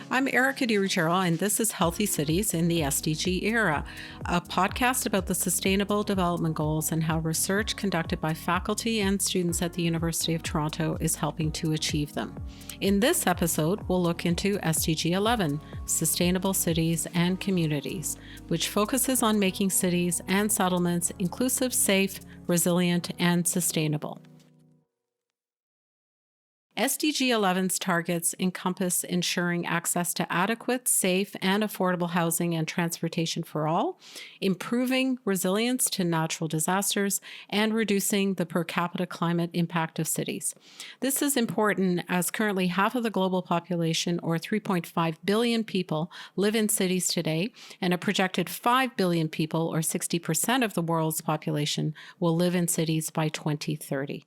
I'm Erica DiRuggiero, and this is Healthy Cities in the SDG Era, a podcast about the Sustainable Development Goals and how research conducted by faculty and students at the University of Toronto is helping to achieve them. In this episode, we'll look into SDG 11, Sustainable Cities and Communities, which focuses on making cities and settlements inclusive, safe, resilient, and sustainable. SDG 11's targets encompass ensuring access to adequate, safe, and affordable housing and transportation for all, improving resilience to natural disasters, and reducing the per capita climate impact of cities. This is important as currently half of the global population, or 3.5 billion people, live in cities today, and a projected 5 billion people, or 60% of the world's population, will live in cities by 2030.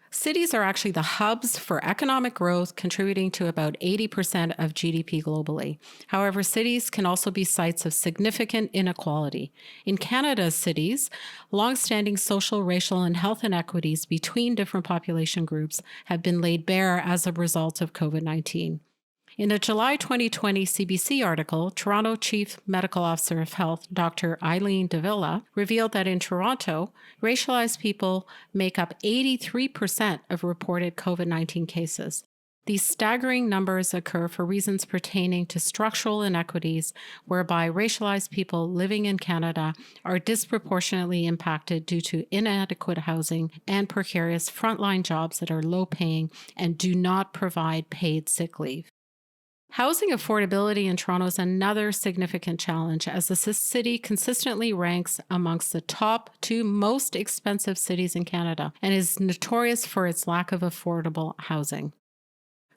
Cities are actually the hubs for economic growth, contributing to about 80% of GDP globally. However, cities can also be sites of significant inequality. In Canada's cities, longstanding social, racial, and health inequities between different population groups have been laid bare as a result of COVID-19. In a July 2020 CBC article, Toronto Chief Medical Officer of Health, Dr. Eileen Davila, revealed that in Toronto, racialized people make up 83% of reported COVID-19 cases. These staggering numbers occur for reasons pertaining to structural inequities, whereby racialized people living in Canada are disproportionately impacted due to inadequate housing and precarious frontline jobs that are low-paying and do not provide paid sick leave. Housing affordability in Toronto is another significant challenge, as the city consistently ranks amongst the top 2 most expensive cities in Canada and is notorious for its lack of affordable housing.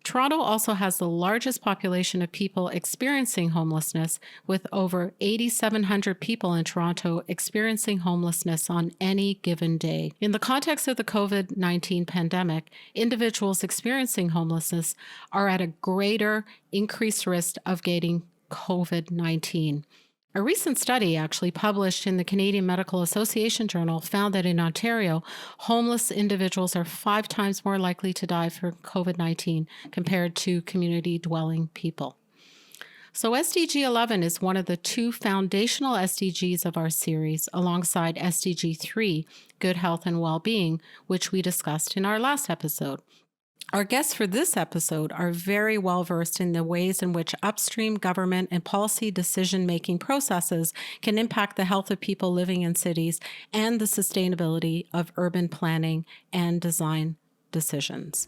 Toronto also has the largest population of people experiencing homelessness, with over 8,700 people in Toronto experiencing homelessness on any given day. In the context of the COVID-19 pandemic, individuals experiencing homelessness are at a greater increased risk of getting COVID-19. A recent study actually published in the Canadian Medical Association Journal found that in Ontario, homeless individuals are 5 times more likely to die from COVID-19 compared to community-dwelling people. So SDG 11 is one of the 2 foundational SDGs of our series, alongside SDG 3, Good Health and Wellbeing, which we discussed in our last episode. Our guests for this episode are very well versed in the ways in which upstream government and policy decision-making processes can impact the health of people living in cities and the sustainability of urban planning and design decisions.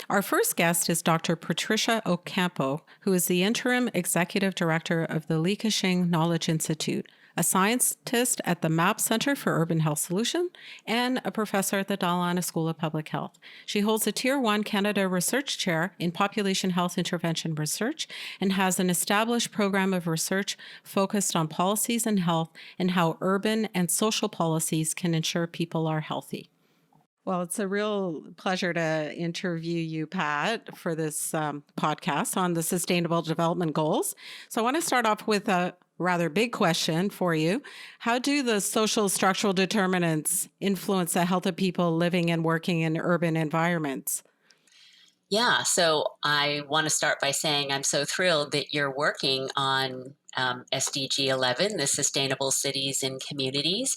Our first guest is Dr. Patricia Ocampo, who is the Interim Executive Director of the Shing Knowledge Institute, a scientist at the MAP Center for Urban Health Solutions, and a professor at the Dalla School of Public Health. She holds a Tier 1 Canada Research Chair in Population Health Intervention Research and has an established program of research focused on policies and health and how urban and social policies can ensure people are healthy. Well, it's a real pleasure to interview you, Pat, for this podcast on the Sustainable Development Goals. So I want to start off with a rather big question for you. How do the social structural determinants influence the health of people living and working in urban environments? Yeah, so I want to start by saying I'm so thrilled that you're working on SDG 11, the Sustainable Cities and Communities,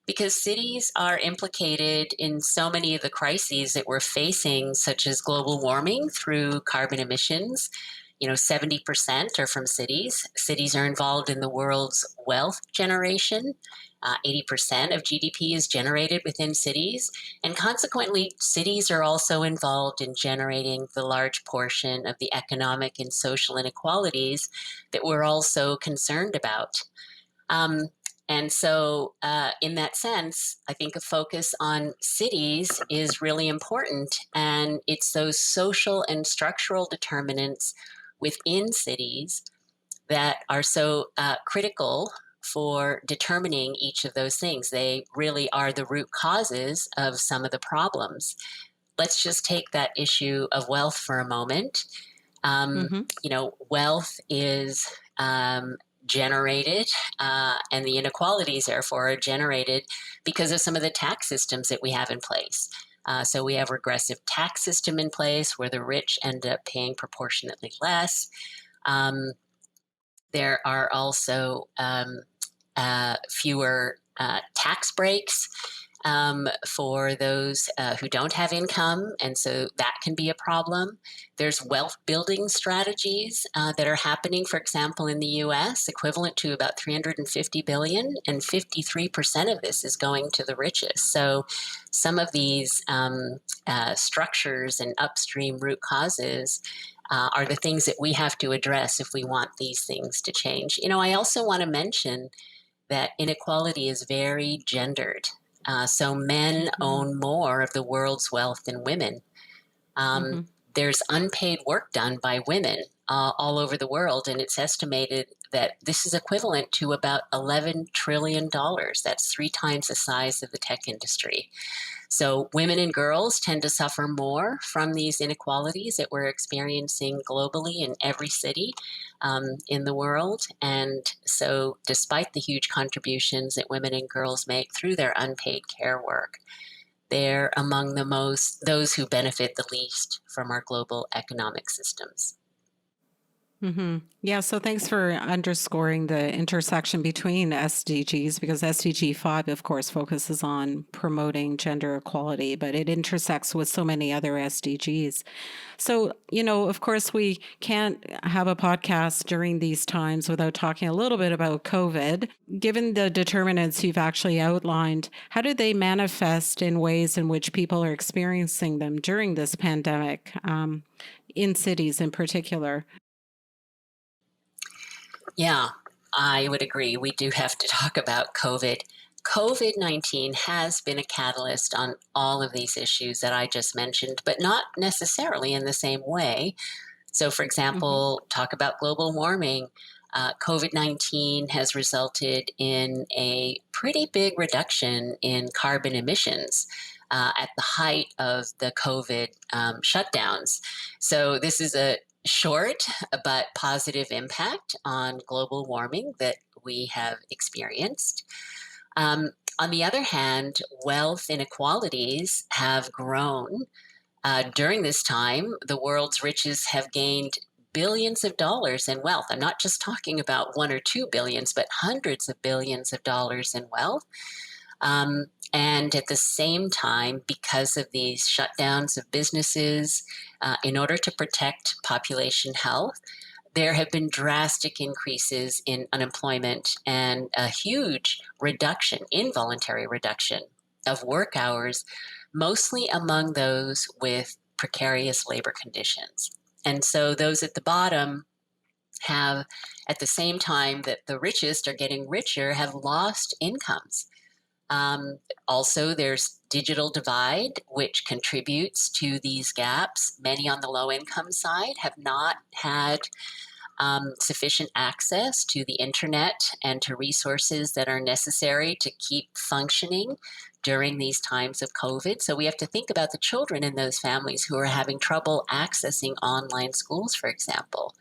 because cities are implicated in so many of the crises that we're facing, such as global warming through carbon emissions. 70% are from cities. Cities are involved in the world's wealth generation. 80% of GDP is generated within cities. And consequently, cities are also involved in generating the large portion of the economic and social inequalities that we're also concerned about. And so in that sense, I think a focus on cities is really important. And it's those social and structural determinants within cities that are so critical for determining each of those things. They really are the root causes of some of the problems. Let's just take that issue of wealth for a moment. Wealth is generated, and the inequalities, therefore, are generated because of some of the tax systems that we have in place. So we have regressive tax system in place where the rich end up paying proportionately less. Um, there are also fewer tax breaks for those who don't have income, and so that can be a problem. There's wealth building strategies that are happening, for example, in the US, equivalent to about 350 billion, and 53% of this is going to the richest. So some of these structures and upstream root causes are the things that we have to address if we want these things to change. I also want to mention that inequality is very gendered. So men Mhm. own more of the world's wealth than women. Um, Mhm. there's unpaid work done by women all over the world, and it's estimated that this is equivalent to about $11 trillion. That's 3 times the size of the tech industry. So women and girls tend to suffer more from these inequalities that we're experiencing globally in every city in the world. And so, despite the huge contributions that women and girls make through their unpaid care work, they're among those who benefit the least from our global economic systems. Yeah, so thanks for underscoring the intersection between SDGs because SDG 5, of course, focuses on promoting gender equality, but it intersects with so many other SDGs. So, of course, we can't have a podcast during these times without talking a little bit about COVID. Given the determinants you've actually outlined, how do they manifest in ways in which people are experiencing them during this pandemic, in cities in particular? Yeah, I would agree. We do have to talk about COVID. COVID-19 has been a catalyst on all of these issues that I just mentioned, but not necessarily in the same way. So, for Hmm. example, talk about global warming. COVID-19 has resulted in a pretty big reduction in carbon emissions at the height of the COVID shutdowns. So, this is a short but positive impact on global warming that we have experienced. Um, on the other hand, wealth inequalities have grown during this time. The world's riches have gained billions of dollars in wealth. I'm not just talking about 1 or 2 billions, but hundreds of billions of dollars in wealth. And at the same time, because of these shutdowns of businesses, in order to protect population health, there have been drastic increases in unemployment and a huge reduction, involuntary reduction of work hours, mostly among those with precarious labor conditions. And so those at the bottom have, at the same time that the richest are getting richer, have lost incomes. Um, Also, there's digital divide, which contributes to these gaps. Many on the low income side have not had sufficient access to the internet and to resources that are necessary to keep functioning during these times of COVID. So we have to think about the children in those families who are having trouble accessing online schools, for example.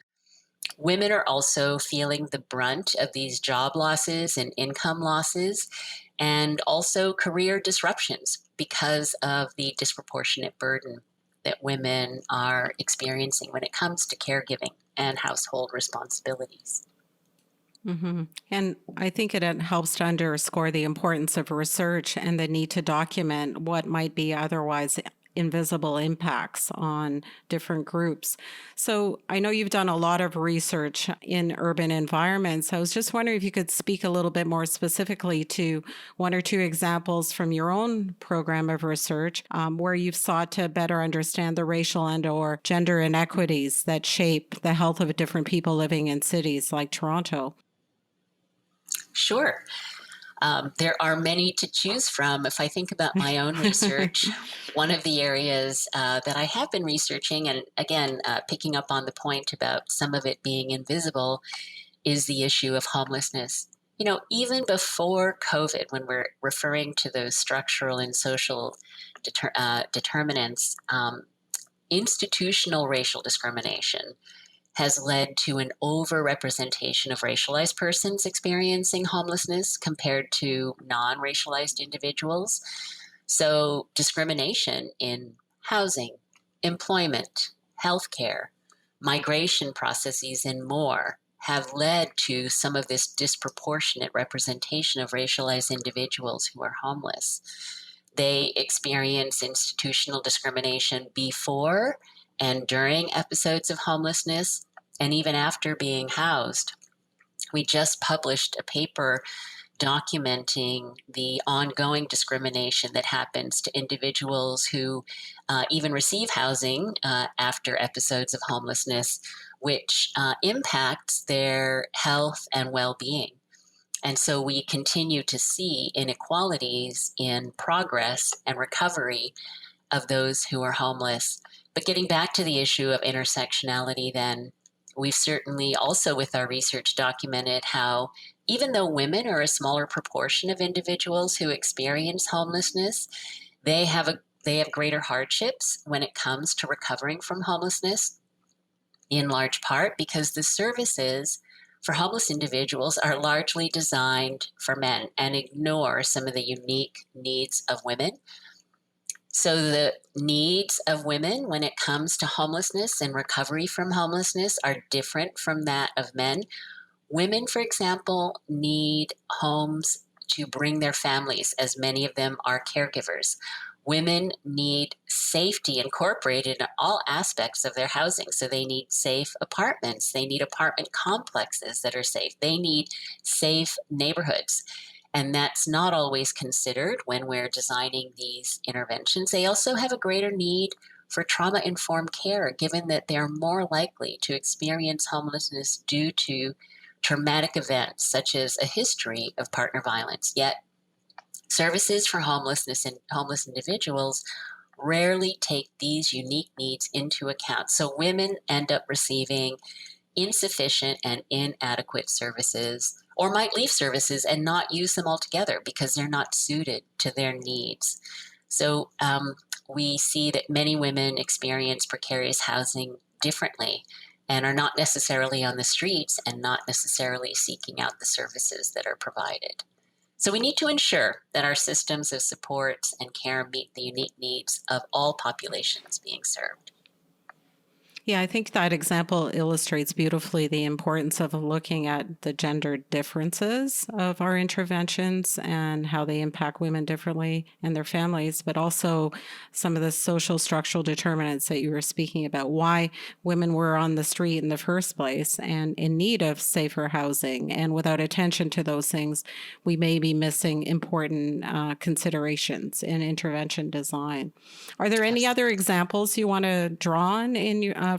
Women are also feeling the brunt of these job losses and income losses, and also career disruptions because of the disproportionate burden that women are experiencing when it comes to caregiving and household responsibilities. And I think it helps to underscore the importance of research and the need to document what might be otherwise invisible impacts on different groups. So I know you've done a lot of research in urban environments. I was just wondering if you could speak a little bit more specifically to 1 or 2 examples from your own program of research where you've sought to better understand the racial and or gender inequities that shape the health of different people living in cities like Toronto. Sure. There are many to choose from. If I think about my own research, one of the areas that I have been researching, and again, picking up on the point about some of it being invisible, is the issue of homelessness. Even before COVID, when we're referring to those structural and social determinants, institutional racial discrimination has led to an overrepresentation of racialized persons experiencing homelessness compared to non racialized individuals. So, discrimination in housing, employment, healthcare, migration processes, and more have led to some of this disproportionate representation of racialized individuals who are homeless. They experience institutional discrimination before and during episodes of homelessness, and even after being housed. We just published a paper documenting the ongoing discrimination that happens to individuals who even receive housing after episodes of homelessness, which impacts their health and well being. And so we continue to see inequalities in progress and recovery of those who are homeless. But getting back to the issue of intersectionality, then, we've certainly also, with our research, documented how even though women are a smaller proportion of individuals who experience homelessness, they have greater hardships when it comes to recovering from homelessness, in large part because the services for homeless individuals are largely designed for men and ignore some of the unique needs of women. So, the needs of women when it comes to homelessness and recovery from homelessness are different from that of men. Women, for example, need homes to bring their families, as many of them are caregivers. Women need safety incorporated in all aspects of their housing. So they need safe apartments, they need apartment complexes that are safe, they need safe neighborhoods. And that's not always considered when we're designing these interventions. They also have a greater need for trauma informed care, given that they're more likely to experience homelessness due to traumatic events such as a history of partner violence. Yet, services for homelessness and homeless individuals rarely take these unique needs into account. So, women end up receiving insufficient and inadequate services, or might leave services and not use them altogether because they're not suited to their needs. So we see that many women experience precarious housing differently and are not necessarily on the streets and not necessarily seeking out the services that are provided. So we need to ensure that our systems of support and care meet the unique needs of all populations being served. Yeah, I think that example illustrates beautifully the importance of looking at the gender differences of our interventions and how they impact women differently and their families, but also some of the social structural determinants that you were speaking about, why women were on the street in the first place and in need of safer housing. And without attention to those things, we may be missing important considerations in intervention design. Are there any Yes. other examples you want to draw on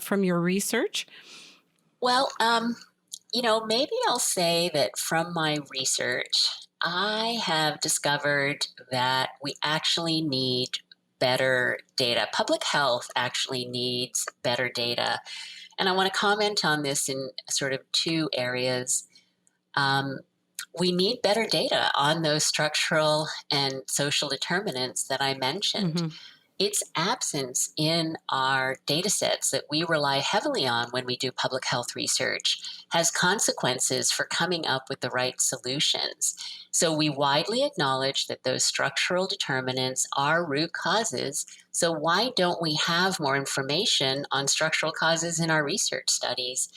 from your research? Well, maybe I'll say that from my research, I have discovered that we actually need better data. Public health actually needs better data. And I want to comment on this in sort of two areas. Um, we need better data on those structural and social determinants that I mentioned. Hmm. Its absence in our data sets that we rely heavily on when we do public health research has consequences for coming up with the right solutions. So, we widely acknowledge that those structural determinants are root causes. So, why don't we have more information on structural causes in our research studies?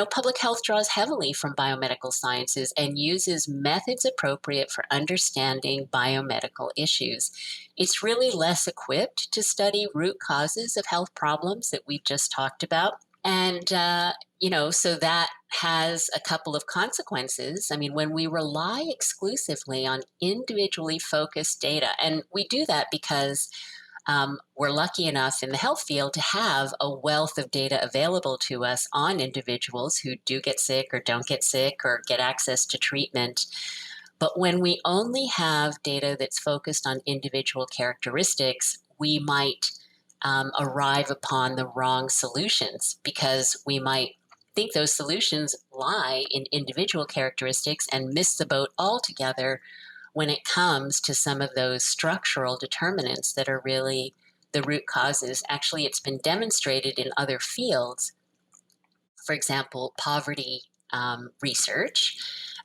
Public health draws heavily from biomedical sciences and uses methods appropriate for understanding biomedical issues. It's really less equipped to study root causes of health problems that we've just talked about. And, so that has a couple of consequences. I mean, when we rely exclusively on individually focused data, and we do that because we're lucky enough in the health field to have a wealth of data available to us on individuals who do get sick or don't get sick or get access to treatment. But when we only have data that's focused on individual characteristics, we might arrive upon the wrong solutions because we might think those solutions lie in individual characteristics and miss the boat altogether when it comes to some of those structural determinants that are really the root causes. Actually, it's been demonstrated in other fields, for example, poverty research,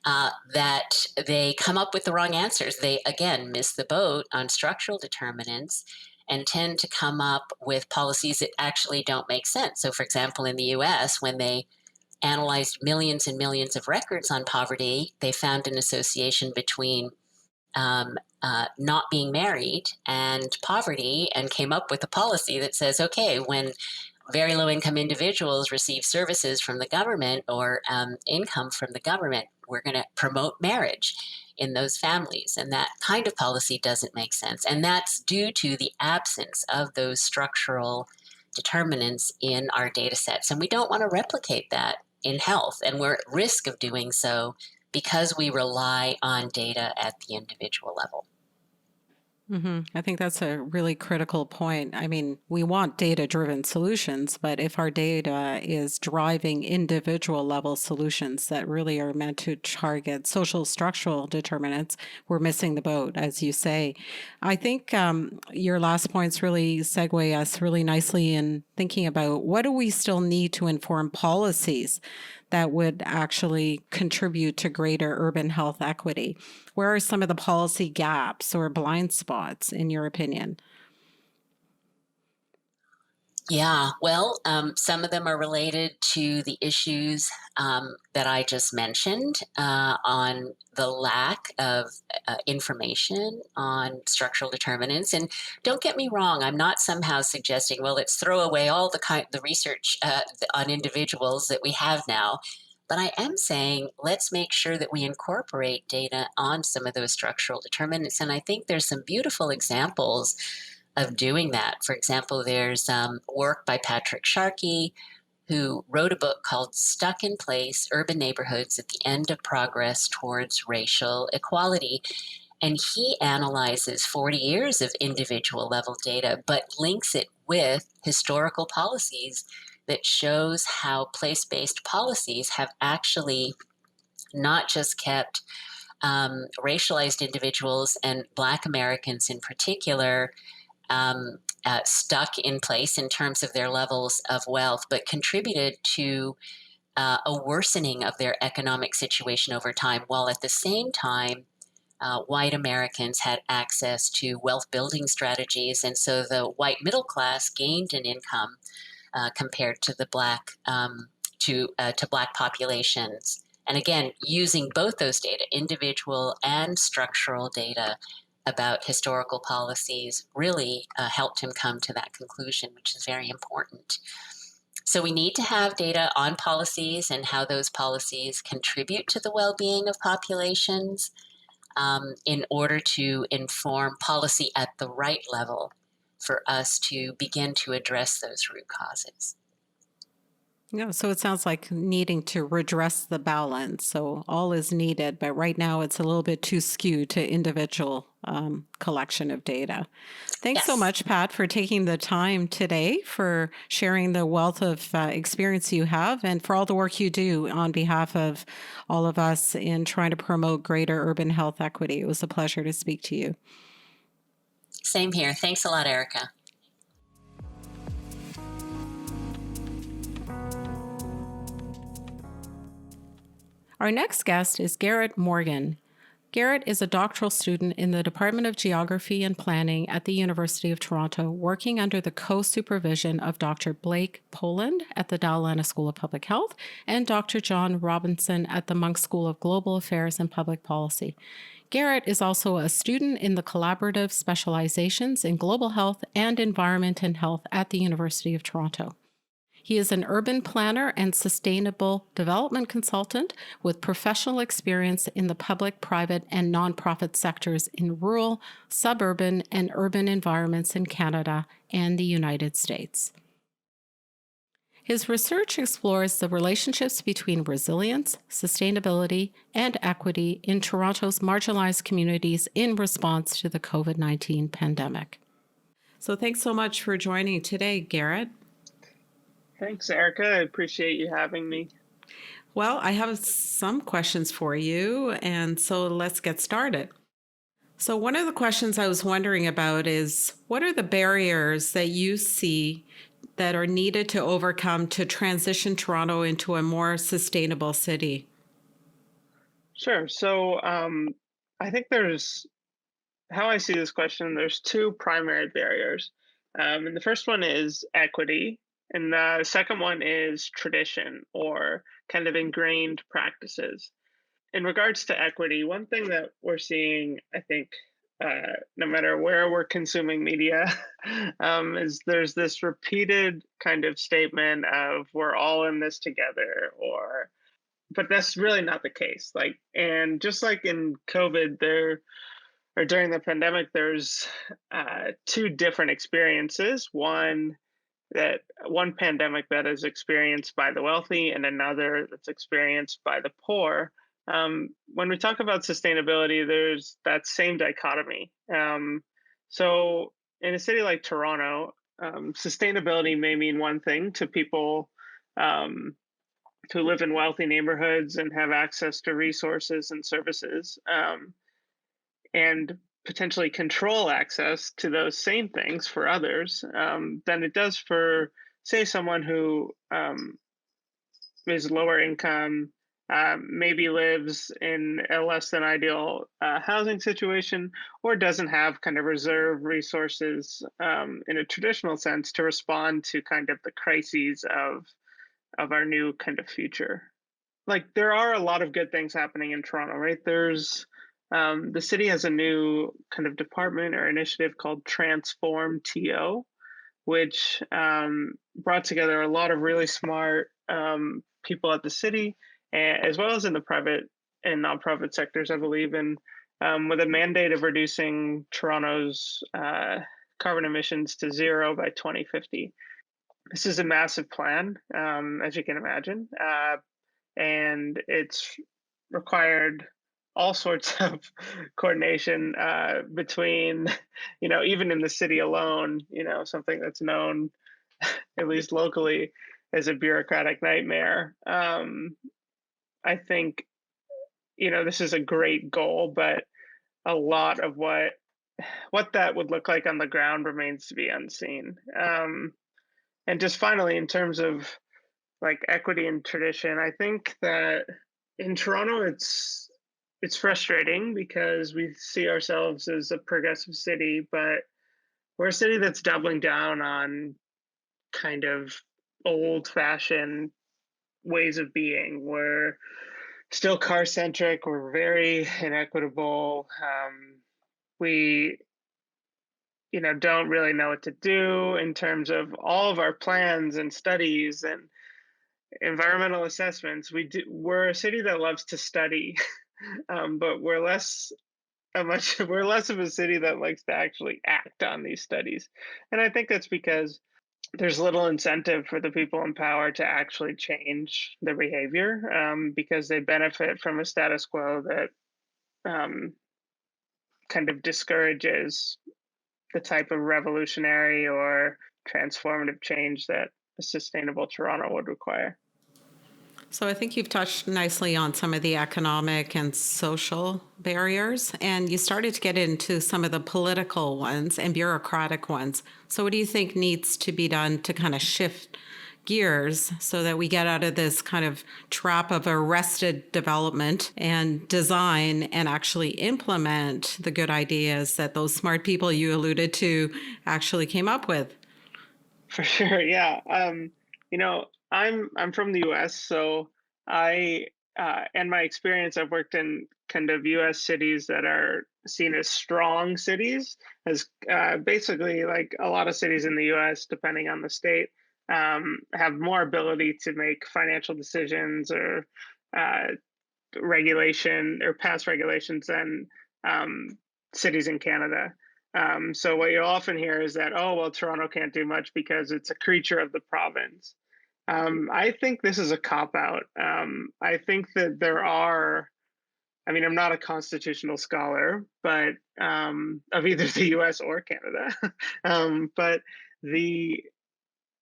that they come up with the wrong answers. They, again, miss the boat on structural determinants and tend to come up with policies that actually don't make sense. So, for example, in the US, when they analyzed millions and millions of records on poverty, they found an association between not being married and poverty, and came up with a policy that says, okay, when very low income individuals receive services from the government or income from the government, we're going to promote marriage in those families. And that kind of policy doesn't make sense. And that's due to the absence of those structural determinants in our data sets. And we don't want to replicate that in health. And we're at risk of doing so because we rely on data at the individual level. I think that's a really critical point. I mean, we want data-driven solutions, but if our data is driving individual level solutions that really are meant to target social structural determinants, we're missing the boat, as you say. I think your last points really segue us really nicely in thinking about what do we still need to inform policies that would actually contribute to greater urban health equity? Where are some of the policy gaps or blind spots, in your opinion? Yeah, well, some of them are related to the issues that I just mentioned on the lack of information on structural determinants. And don't get me wrong, I'm not somehow suggesting, well, let's throw away all the research on individuals that we have now. But I am saying let's make sure that we incorporate data on some of those structural determinants. And I think there's some beautiful examples of doing that. For example, there's work by Patrick Sharkey, who wrote a book called Stuck in Place: Urban Neighborhoods at the End of Progress Towards Racial Equality. And he analyzes 40 years of individual level data, but links it with historical policies that shows how place-based policies have actually not just kept racialized individuals and Black Americans in particular stuck in place in terms of their levels of wealth, but contributed to a worsening of their economic situation over time, while at the same time, white Americans had access to wealth building strategies. And so the white middle class gained an income compared to the to Black populations. And again, using both those data, individual and structural data, about historical policies really helped him come to that conclusion, which is very important. So we need to have data on policies and how those policies contribute to the well-being of populations in order to inform policy at the right level for us to begin to address those root causes. Yeah, so it sounds like needing to redress the balance. So all is needed, but right now it's a little bit too skewed to individual collection of data. Thanks so Yes. much, Pat, for taking the time today, for sharing the wealth of experience you have, and for all the work you do on behalf of all of us in trying to promote greater urban health equity. It was a pleasure to speak to you. Same here. Thanks a lot, Erica. Our next guest is Garrett Morgan. Garrett is a doctoral student in the Department of Geography and Planning at the University of Toronto, working under the co-supervision of Dr. Blake Poland at the Dalla School of Public Health and Dr. John Robinson at the Munk School of Global Affairs and Public Policy. Garrett is also a student in the collaborative specializations in global health and environment and health at the University of Toronto. He is an urban planner and sustainable development consultant with professional experience in the public, private, and nonprofit sectors in rural, suburban, and urban environments in Canada and the United States. His research explores the relationships between resilience, sustainability, and equity in Toronto's marginalized communities in response to the COVID-19 pandemic. So thanks so much for joining today, Garrett. Thanks, Erica. I appreciate you having me. Well, I have some questions for you, and so let's get started. So one of the questions I was wondering about is, what are the barriers that you see that are needed to overcome to transition Toronto into a more sustainable city? Sure. I think there's how I see this question. There's two primary barriers, and the first one is equity, and the second one is tradition or kind of ingrained practices. In regards to equity, one thing that we're seeing, I think, no matter where we're consuming media, is there's this repeated kind of statement of "we're all in this together," or but that's really not the case. And just like in COVID, there or during the pandemic, there's two different experiences. One pandemic that is experienced by the wealthy, and another that's experienced by the poor. When we talk about sustainability, there's that same dichotomy. So, in a city like Toronto, sustainability may mean one thing to people um, who live in wealthy neighborhoods and have access to resources and services. And potentially control access to those same things for others than it does for, say, someone who is lower income, maybe lives in a less than ideal housing situation, or doesn't have kind of reserve resources in a traditional sense to respond to kind of the crises of our new kind of future. Like there are a lot of good things happening in Toronto, right? There's the city has a new kind of department or initiative called Transform TO, which brought together a lot of really smart people at the city, as well as in the private and nonprofit sectors, I believe, and with a mandate of reducing Toronto's carbon emissions to zero by 2050. This is a massive plan, as you can imagine. And it's required all sorts of coordination between, even in the city alone, something that's known, at least locally, as a bureaucratic nightmare. I think, this is a great goal, but a lot of what that would look like on the ground remains to be unseen. And just finally, in terms of like equity and tradition, I think that in Toronto it's frustrating because we see ourselves as a progressive city, but we're a city that's doubling down on kind of old fashioned ways of being. We're still car centric, we're very inequitable. We don't really know what to do in terms of all of our plans and studies and environmental assessments. We're a city that loves to study, but we're less of a city that likes to actually act on these studies. And I think that's because there's little incentive for the people in power to actually change their behavior, because they benefit from a status quo that um, kind of discourages the type of revolutionary or transformative change that a sustainable Toronto would require. So I think you've touched nicely on some of the economic and social barriers, and you started to get into some of the political ones and bureaucratic ones. So what do you think needs to be done to kind of shift gears so that we get out of this kind of trap of arrested development and design and actually implement the good ideas that those smart people you alluded to actually came up with? For sure, yeah. I'm from the U.S., so I and my experience, I've worked in kind of U.S. cities that are seen as strong cities, as basically like a lot of cities in the U.S., depending on the state, have more ability to make financial decisions or uh, regulation or pass regulations than um, cities in Canada. So what you'll often hear is that, oh, well, Toronto can't do much because it's a creature of the province. I think this is a cop out. I think that I mean, I'm not a constitutional scholar, but of either the US or Canada. But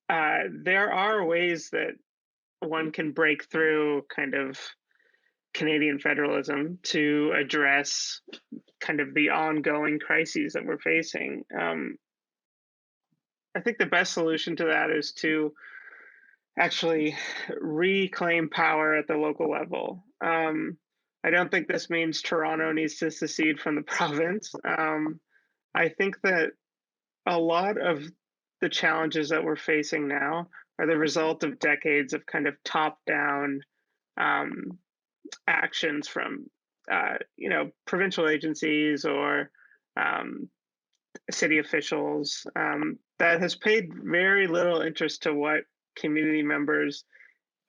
there are ways that one can break through kind of Canadian federalism to address kind of the ongoing crises that we're facing. I think the best solution to that is to actually reclaim power at the local level. I don't think this means Toronto needs to secede from the province. I think that a lot of the challenges that we're facing now are the result of decades of kind of top-down um, actions from, provincial agencies or um, city officials that has paid very little interest to what community members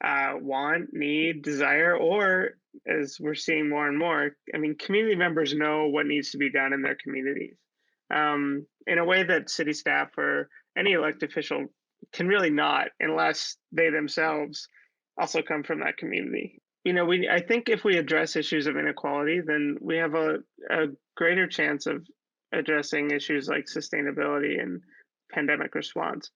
want, need, desire, or as we're seeing more and more, I mean, community members know what needs to be done in their communities in a way that city staff or any elected official can really not unless they themselves also come from that community. I think if we address issues of inequality, then we have a greater chance of addressing issues like sustainability and pandemic response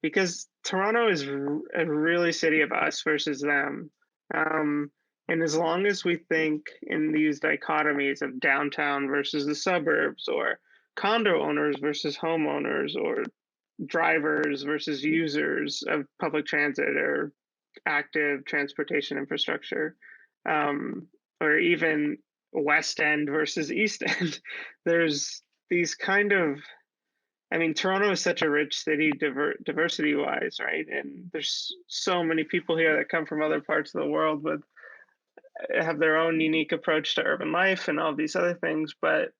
because Toronto is a really city of us versus them. Um, and as long as we think in these dichotomies of downtown versus the suburbs, or condo owners versus homeowners, or drivers versus users of public transit or active transportation infrastructure, um, or even West End versus East End, there's these kind of I mean, Toronto is such a rich city, diversity wise, right? And there's so many people here that come from other parts of the world with have their own unique approach to urban life and all these other things. But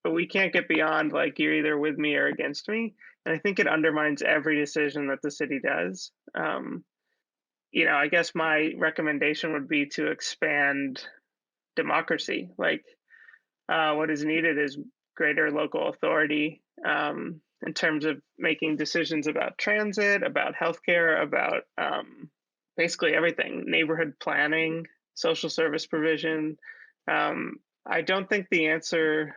we can't get beyond like you're either with me or against me. And I think it undermines every decision that the city does. I guess my recommendation would be to expand democracy. Like what is needed is greater local authority in terms of making decisions about transit, about healthcare, about basically everything, neighborhood planning, social service provision. Um, I don't think the answer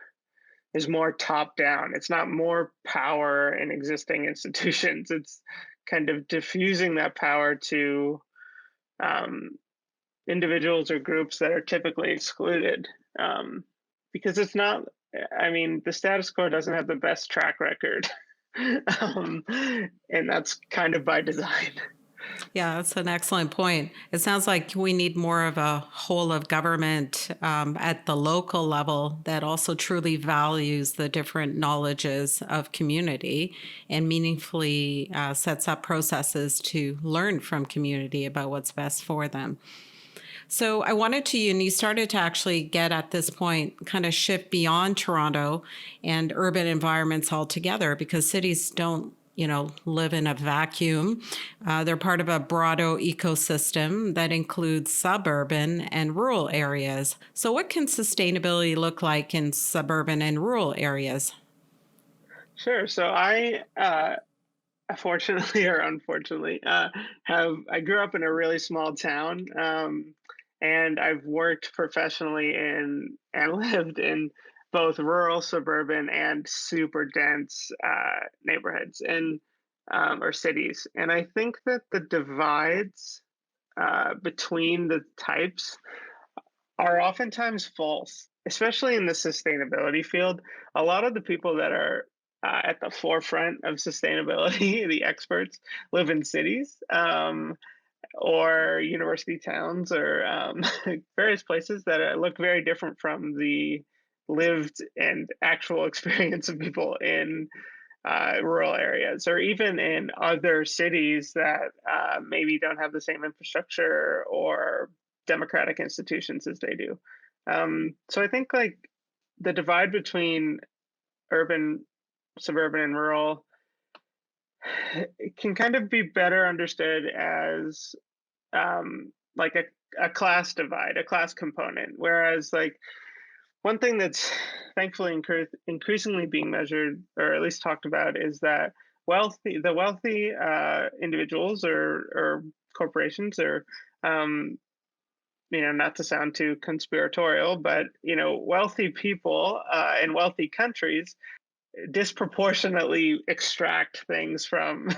is more top down. It's not more power in existing institutions. It's kind of diffusing that power to um, individuals or groups that are typically excluded. Um, because it's not, I mean, the status quo doesn't have the best track record. And that's kind of by design. Yeah, that's an excellent point. It sounds like we need more of a whole of government at the local level that also truly values the different knowledges of community and meaningfully sets up processes to learn from community about what's best for them. So I wanted to, and you started to actually get at this point, kind of shift beyond Toronto and urban environments altogether because cities don't, live in a vacuum. They're part of a broader ecosystem that includes suburban and rural areas. So what can sustainability look like in suburban and rural areas? Sure. So I fortunately or unfortunately, have I grew up in a really small town, and I've worked professionally in and lived in both rural, suburban, and super dense neighborhoods and or cities. And I think that the divides between the types are oftentimes false, especially in the sustainability field. A lot of the people that are at the forefront of sustainability, the experts, live in cities or university towns or various places that look very different from the lived and actual experience of people in rural areas or even in other cities that maybe don't have the same infrastructure or democratic institutions as they do. So I think like the divide between urban, suburban, and rural it can kind of be better understood as like a class divide, a class component. Whereas like one thing that's thankfully increasingly being measured, or at least talked about, is that the wealthy individuals or corporations, or not to sound too conspiratorial, but wealthy people in wealthy countries disproportionately extract things from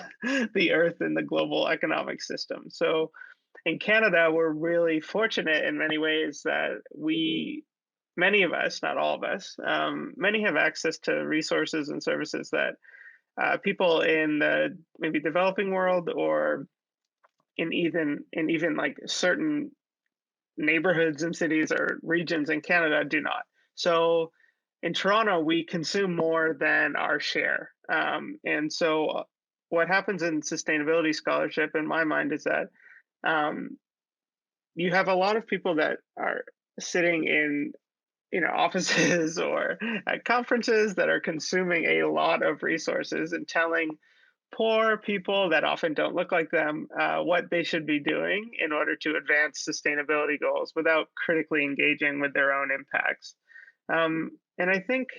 the earth and the global economic system. So in Canada, we're really fortunate in many ways that many of us, not all of us, many have access to resources and services that people in the maybe developing world or in even like certain neighborhoods and cities or regions in Canada do not. So in Toronto, we consume more than our share. And so what happens in sustainability scholarship, in my mind, is that um, you have a lot of people that are sitting in offices or at conferences that are consuming a lot of resources and telling poor people that often don't look like them what they should be doing in order to advance sustainability goals without critically engaging with their own impacts. And I think,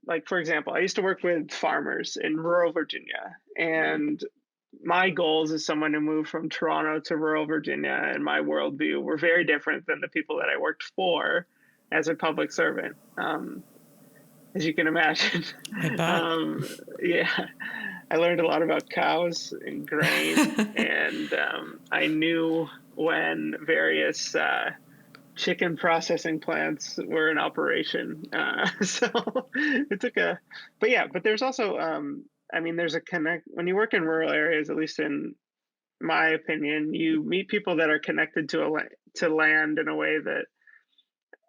like, for example, I used to work with farmers in rural Virginia, and my goals as someone who moved from Toronto to rural Virginia and my worldview were very different than the people that I worked for as a public servant, as you can imagine. I bet. Yeah, I learned a lot about cows and grain, and I knew when various chicken processing plants were in operation. So it took a, but yeah, but there's also, I mean, there's a connect when you work in rural areas, at least in my opinion, you meet people that are connected to to land in a way that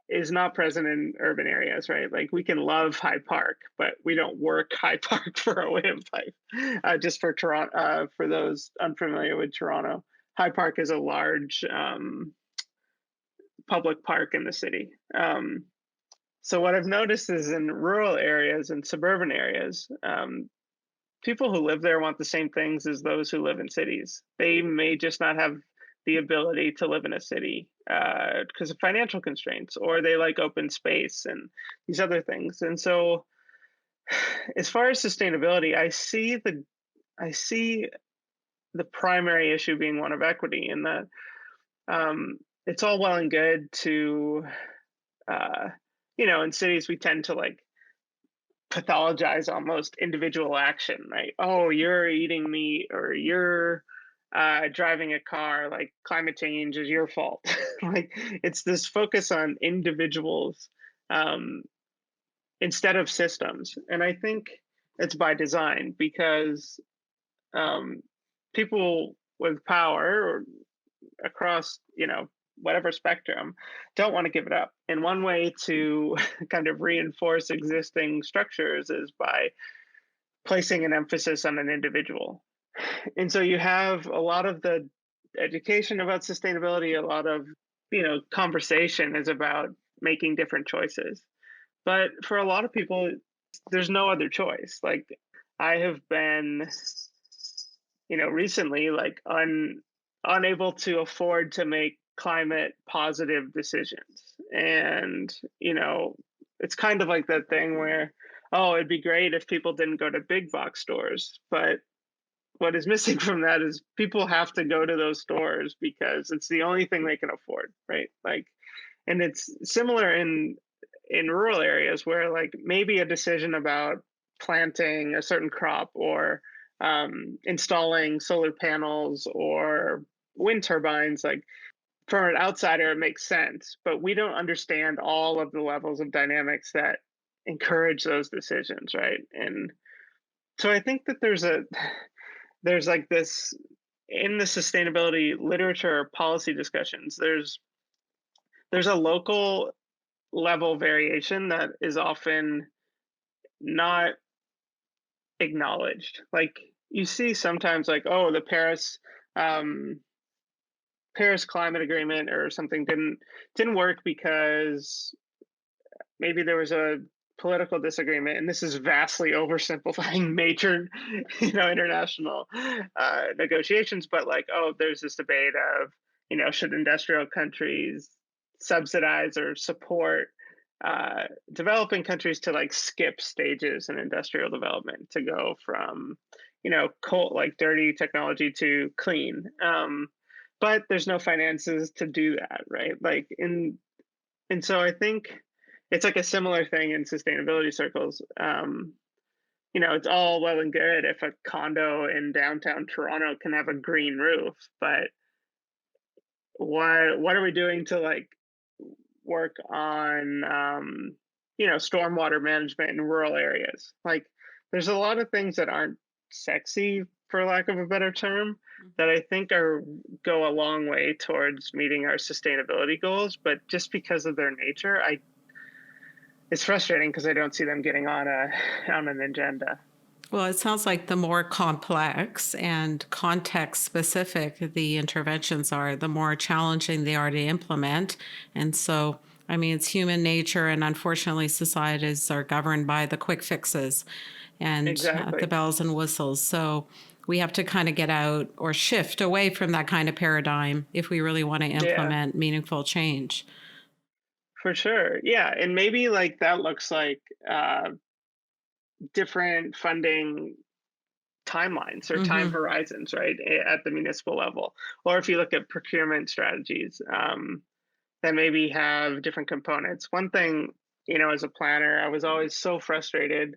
is not present in urban areas, right? Like we can love High Park, but we don't work High Park for a way of life. Just for Toronto, for those unfamiliar with Toronto, High Park is a large public park in the city. So what I've noticed is in rural areas and suburban areas, people who live there want the same things as those who live in cities. They may just not have the ability to live in a city because of financial constraints, or they like open space and these other things. And so, as far as sustainability, I see the primary issue being one of equity, in that it's all well and good to, uh, in cities we tend to like pathologize almost individual action, right? Oh, you're eating meat or you're driving a car, like climate change is your fault. Like it's this focus on individuals um, instead of systems. And I think it's by design because um, people with power across whatever spectrum don't want to give it up, and one way to kind of reinforce existing structures is by placing an emphasis on an individual. And so you have a lot of the education about sustainability, a lot of conversation is about making different choices, but for a lot of people there's no other choice. Like I have been recently like unable to afford to make climate positive decisions. And it's kind of like that thing where, oh, it'd be great if people didn't go to big box stores, but what is missing from that is people have to go to those stores because it's the only thing they can afford, right? Like, and it's similar in rural areas where like maybe a decision about planting a certain crop or installing solar panels or wind turbines, like from an outsider it makes sense, but we don't understand all of the levels of dynamics that encourage those decisions, right? And so I think that there's like this in the sustainability literature or policy discussions, there's a local level variation that is often not acknowledged. Like you see sometimes like, oh, the um, Paris Climate Agreement or something didn't work because maybe there was a political disagreement, and this is vastly oversimplifying major international negotiations, but like, oh, there's this debate of should industrial countries subsidize or support developing countries to like skip stages in industrial development to go from coal, like dirty technology, to clean. But there's no finances to do that, right? Like and so I think it's like a similar thing in sustainability circles. It's all well and good if a condo in downtown Toronto can have a green roof, but what are we doing to like work on stormwater management in rural areas? Like there's a lot of things that aren't sexy for lack of a better term, that I think are go a long way towards meeting our sustainability goals. But just because of their nature, I it's frustrating because I don't see them getting on an agenda. Well, it sounds like the more complex and context specific the interventions are, the more challenging they are to implement. And so, I mean, it's human nature, and unfortunately, societies are governed by the quick fixes and the Exactly. bells and whistles. So, we have to kind of get out or shift away from that kind of paradigm if we really want to Yeah, implement meaningful change. for sure. Yeah, and maybe like that looks like different funding timelines or time Hmm. horizons, right, at the municipal level. Or if you look at procurement strategies that maybe have different components. One thing, as a planner, I was always so frustrated.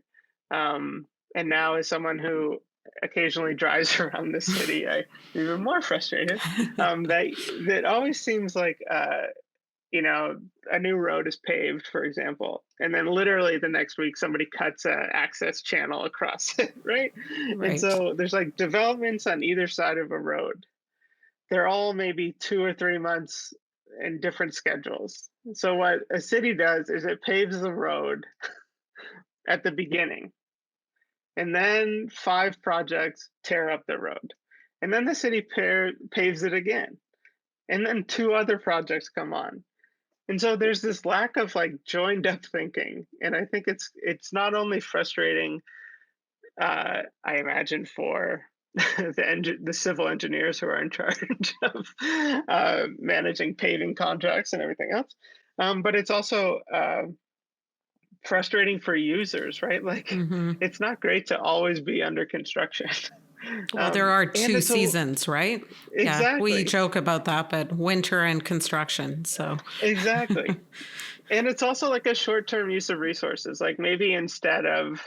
And now, as someone who occasionally drives around the city, I'm even more frustrated that always seems like you know, a new road is paved, for example, and then literally the next week somebody cuts a access channel across it, right? And Right. so there's like developments on either side of a road. They're all maybe 2 or 3 months in different schedules. So what a city does is it paves the road at the beginning, and then 5 projects tear up the road, and then the city paves it again, and then 2 other projects come on. And so there's this lack of like joined up thinking, and I think it's not only frustrating, I imagine, for the civil engineers who are in charge of managing paving contracts and everything else, but it's also frustrating for users, right? Like, Hmm. it's not great to always be under construction, Well, there are and two it's a seasons, right? Yeah, we exactly, joke about that, but winter and construction. So, exactly. And it's also like a short-term use of resources. Like maybe instead of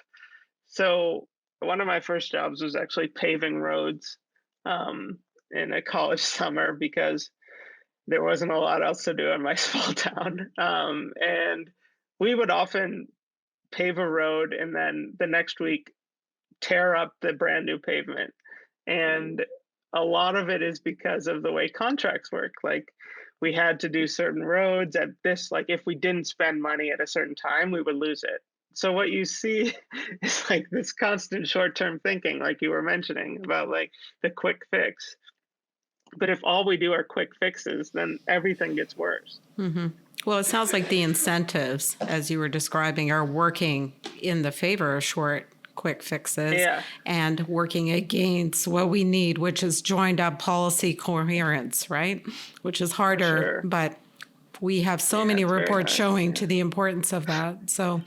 so one of my first jobs was actually paving roads um, in a college summer because there wasn't a lot else to do in my small town. And we would often pave a road and then the next week tear up the brand new pavement. And a lot of it is because of the way contracts work. Like we had to do certain roads at this, like if we didn't spend money at a certain time, we would lose it. So what you see is like this constant short-term thinking, like you were mentioning about like the quick fix. But if all we do are quick fixes, then everything gets worse. mhm. Well, it sounds like the incentives, as you were describing, are working in the favor of short, quick fixes Yeah, and working against what we need, which is joined up policy coherence, right? Which is for harder, sure. but we have so Yeah, many it's very reports hard. showing Yeah. to the importance of that. So,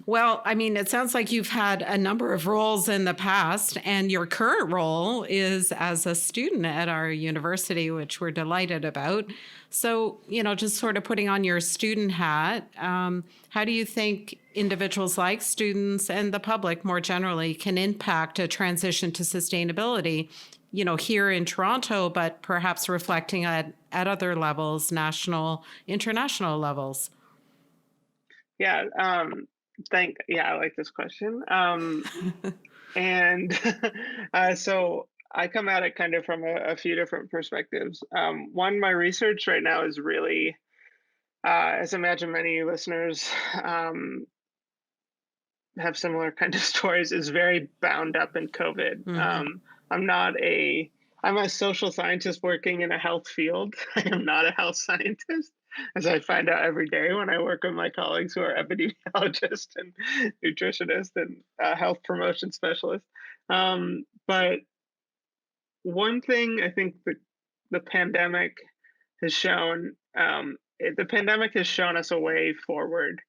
well, I mean, it sounds like you've had a number of roles in the past, and your current role is as a student at our university, which we're delighted about. So, just sort of putting on your student hat, how do you think individuals like students and the public more generally can impact a transition to sustainability? Here in Toronto, but perhaps reflecting at other levels, national, international levels. Yeah. Yeah, I like this question. And so I come at it kind of from a few different perspectives. One, my research right now is really, as I imagine many listeners have similar kind of stories, is very bound up in COVID. Hmm. I'm not a I'm a social scientist working in a health field. I am not a health scientist, as I find out every day when I work with my colleagues who are epidemiologists and nutritionists and health promotion specialists. But one thing I think the pandemic has shown, the pandemic has shown us a way forward,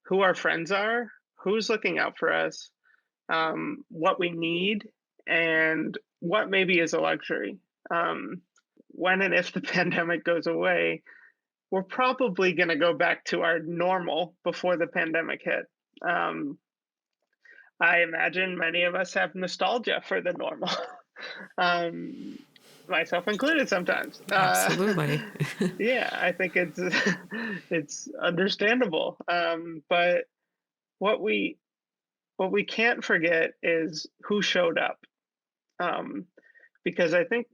who our friends are, who's looking out for us, what we need, and what maybe is a luxury. Um, when and if the pandemic goes away, we're probably going to go back to our normal before the pandemic hit. Um, I imagine many of us have nostalgia for the normal, um, myself included sometimes. Absolutely. Yeah, I think it's it's understandable. But what we what we can't forget is who showed up. Because I think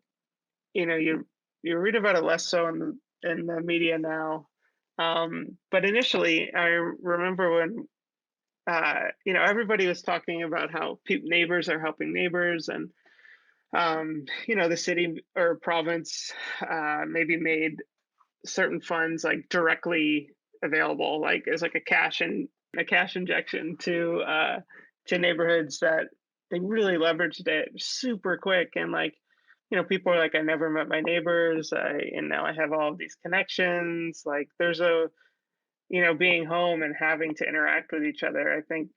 you read about it less so in the media now. But initially, I remember when everybody was talking about how neighbors are helping neighbors, and the city or province maybe made certain funds like directly available, like as like a cash injection to neighborhoods that they really leveraged it super quick. And like, people are like, I never met my neighbors, and now I have all of these connections. Like there's being home and having to interact with each other, I think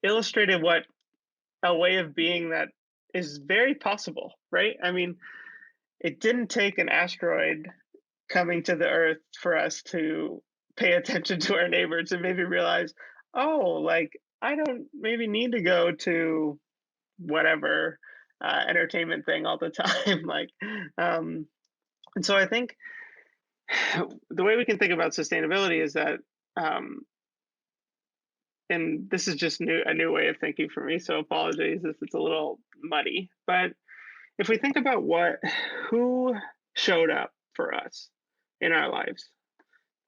illustrated what a way of being that is very possible, right? I mean, it didn't take an asteroid coming to the earth for us to pay attention to our neighbors and maybe realize, oh, like I don't maybe need to go to whatever entertainment thing all the time. Like, and so I think the way we can think about sustainability is that, and this is just a new way of thinking for me. So apologies if it's a little muddy, but if we think about who showed up for us in our lives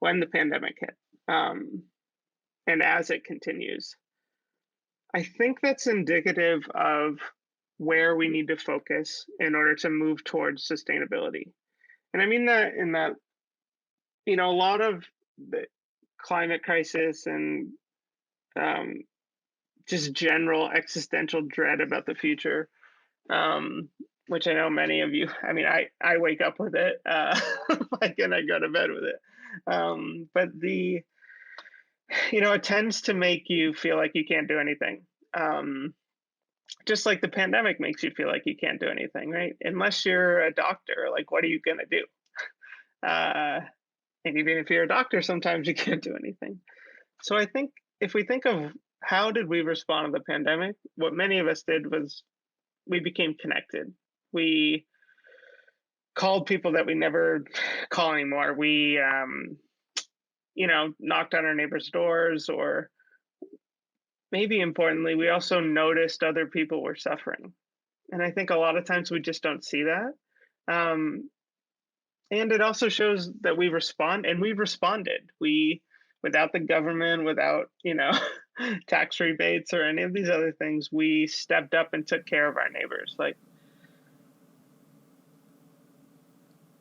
when the pandemic hit, and as it continues, I think that's indicative of where we need to focus in order to move towards sustainability. And I mean that in that, a lot of the climate crisis and um, just general existential dread about the future, which I know many of you, I mean, I wake up with it, like, and I go to bed with it. But it tends to make you feel like you can't do anything. Just like the pandemic makes you feel like you can't do anything, right? Unless you're a doctor, like, what are you going to do? And even if you're a doctor, sometimes you can't do anything. So I think if we think of how did we respond to the pandemic, what many of us did was we became connected. We called people that we never call anymore. We, knocked on our neighbors' doors, or maybe importantly, we also noticed other people were suffering. And I think a lot of times we just don't see that. And it also shows that we respond, and we've responded. Without the government, without, tax rebates or any of these other things, we stepped up and took care of our neighbors. Like,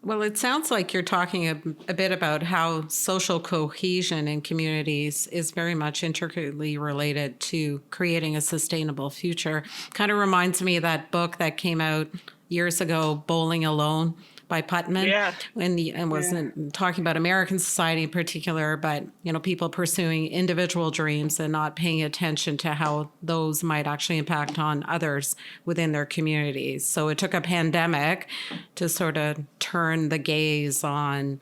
Well, it sounds like you're talking a bit about how social cohesion in communities is very much intricately related to creating a sustainable future. Kind of reminds me of that book that came out years ago, Bowling Alone by Putnam, yeah, and wasn't talking about American society in particular, but people pursuing individual dreams and not paying attention to how those might actually impact on others within their communities. So it took a pandemic to sort of turn the gaze on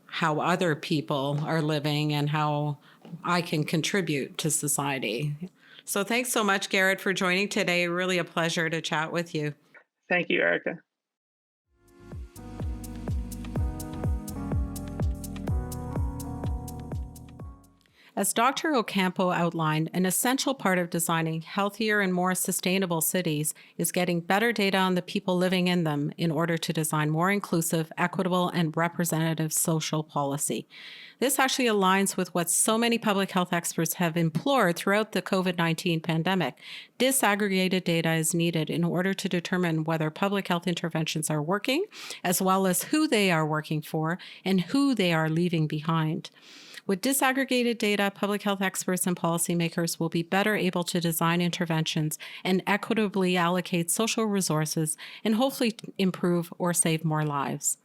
how other people are living and how I can contribute to society. So thanks so much, Garrett, for joining today. Really a pleasure to chat with you. thank you, Erica. As Dr. Ocampo outlined, an essential part of designing healthier and more sustainable cities is getting better data on the people living in them in order to design more inclusive, equitable, and representative social policy. This actually aligns with what so many public health experts have implored throughout the COVID-19 pandemic. Disaggregated data is needed in order to determine whether public health interventions are working, as well as who they are working for and who they are leaving behind. With disaggregated data, public health experts and policymakers will be better able to design interventions and equitably allocate social resources and hopefully improve or save more lives.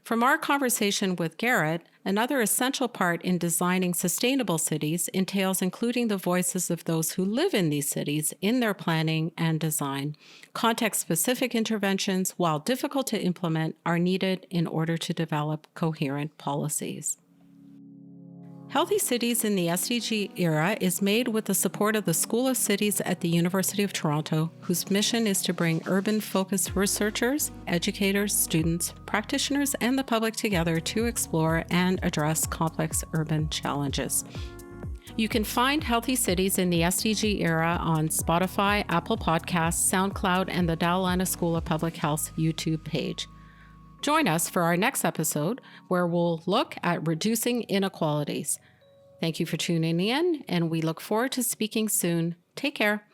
From our conversation with Garrett, another essential part in designing sustainable cities entails including the voices of those who live in these cities in their planning and design. Context-specific interventions, while difficult to implement, are needed in order to develop coherent policies. Healthy Cities in the SDG Era is made with the support of the School of Cities at the University of Toronto, whose mission is to bring urban-focused researchers, educators, students, practitioners, and the public together to explore and address complex urban challenges. You can find Healthy Cities in the SDG Era on Spotify, Apple Podcasts, SoundCloud, and the Dalla School of Public Health's YouTube page. Join us for our next episode, where we'll look at reducing inequalities. Thank you for tuning in, and we look forward to speaking soon. Take care.